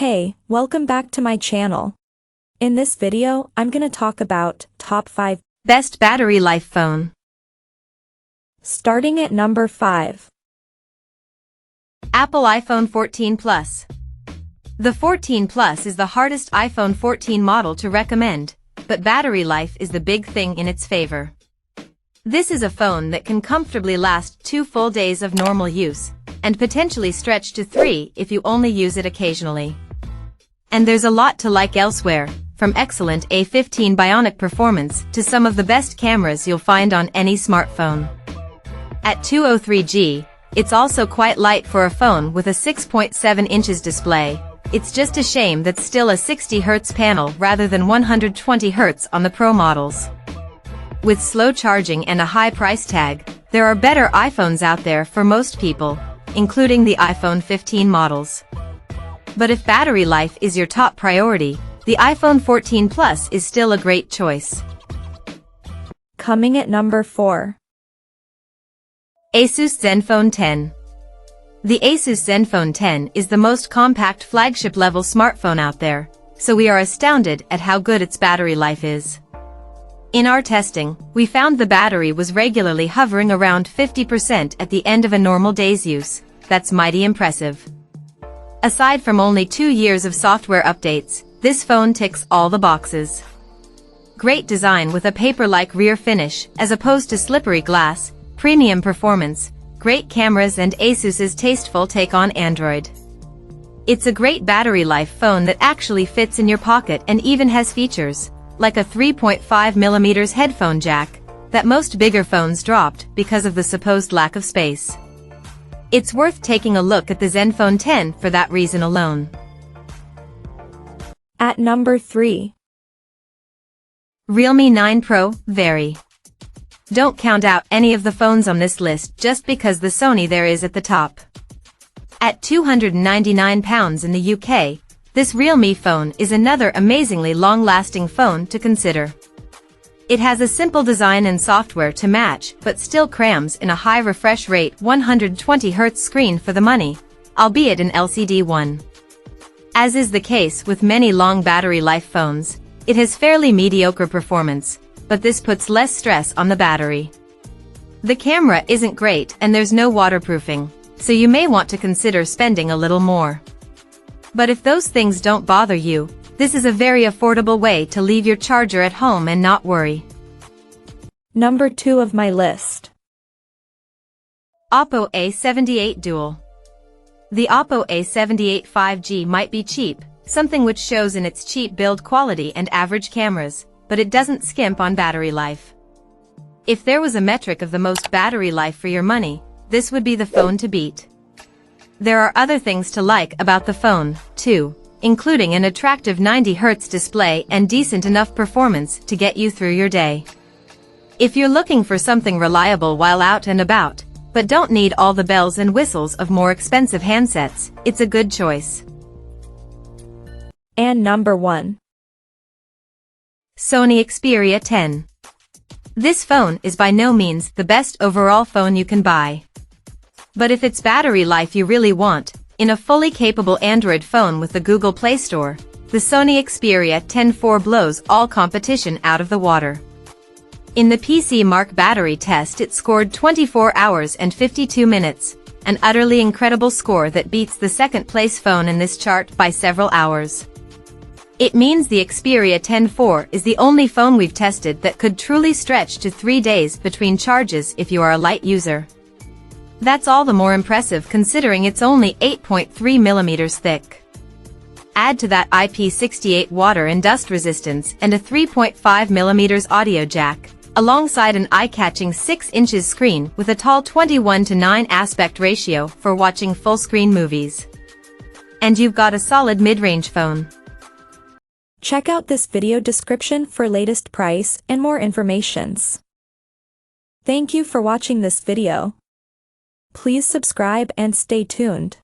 Hey, welcome back to my channel. In this video, I'm gonna talk about top 5 best battery life phone. Starting at number 5. Apple iPhone 14 Plus. The 14 Plus is the hardest iPhone 14 model to recommend, but battery life is the big thing in its favor. This is a phone that can comfortably last 2 full days of normal use, and potentially stretch to 3 if you only use it occasionally. And there's a lot to like elsewhere, from excellent A15 Bionic performance to some of the best cameras you'll find on any smartphone. At 203G, it's also quite light for a phone with a 6.7 inches display. It's just a shame that's still a 60Hz panel rather than 120Hz on the Pro models. With slow charging and a high price tag, there are better iPhones out there for most people, including the iPhone 15 models. But if battery life is your top priority, the iPhone 14 Plus is still a great choice. Coming at number 4. Asus Zenfone 10. The Asus Zenfone 10 is the most compact flagship-level smartphone out there, so we are astounded at how good its battery life is. In our testing, we found the battery was regularly hovering around 50% at the end of a normal day's use. That's mighty impressive. Aside from only 2 years of software updates, this phone ticks all the boxes. Great design with a paper-like rear finish as opposed to slippery glass, premium performance, great cameras and Asus's tasteful take on Android. It's a great battery life phone that actually fits in your pocket and even has features, like a 3.5mm headphone jack, that most bigger phones dropped because of the supposed lack of space. It's worth taking a look at the Zenfone 10 for that reason alone. At number 3. Realme 9 Pro, very. Don't count out any of the phones on this list just because the Sony there is at the top. At £299 in the UK, this Realme phone is another amazingly long-lasting phone to consider. It has a simple design and software to match but still crams in a high refresh rate 120Hz screen for the money, albeit an LCD one. As is the case with many long battery life phones, it has fairly mediocre performance, but this puts less stress on the battery. The camera isn't great and there's no waterproofing, so you may want to consider spending a little more. But if those things don't bother you, this is a very affordable way to leave your charger at home and not worry. Number 2 of my list. Oppo A78 Dual. The Oppo A78 5G might be cheap, something which shows in its cheap build quality and average cameras, but it doesn't skimp on battery life. If there was a metric of the most battery life for your money, this would be the phone to beat. There are other things to like about the phone, too, including an attractive 90Hz display and decent enough performance to get you through your day. If you're looking for something reliable while out and about, but don't need all the bells and whistles of more expensive handsets, it's a good choice. And number 1. Sony Xperia 10. This phone is by no means the best overall phone you can buy. But if it's battery life you really want, in a fully capable Android phone with the Google Play Store, the Sony Xperia 10 4 blows all competition out of the water. In the PC Mark battery test it scored 24 hours and 52 minutes, an utterly incredible score that beats the second-place phone in this chart by several hours. It means the Xperia 10 4 is the only phone we've tested that could truly stretch to 3 days between charges if you are a light user. That's all the more impressive considering it's only 8.3mm thick. Add to that IP68 water and dust resistance and a 3.5mm audio jack, alongside an eye-catching 6 inches screen with a tall 21:9 aspect ratio for watching full-screen movies. And you've got a solid mid-range phone. Check out this video description for latest price and more informations. Thank you for watching this video. Please subscribe and stay tuned.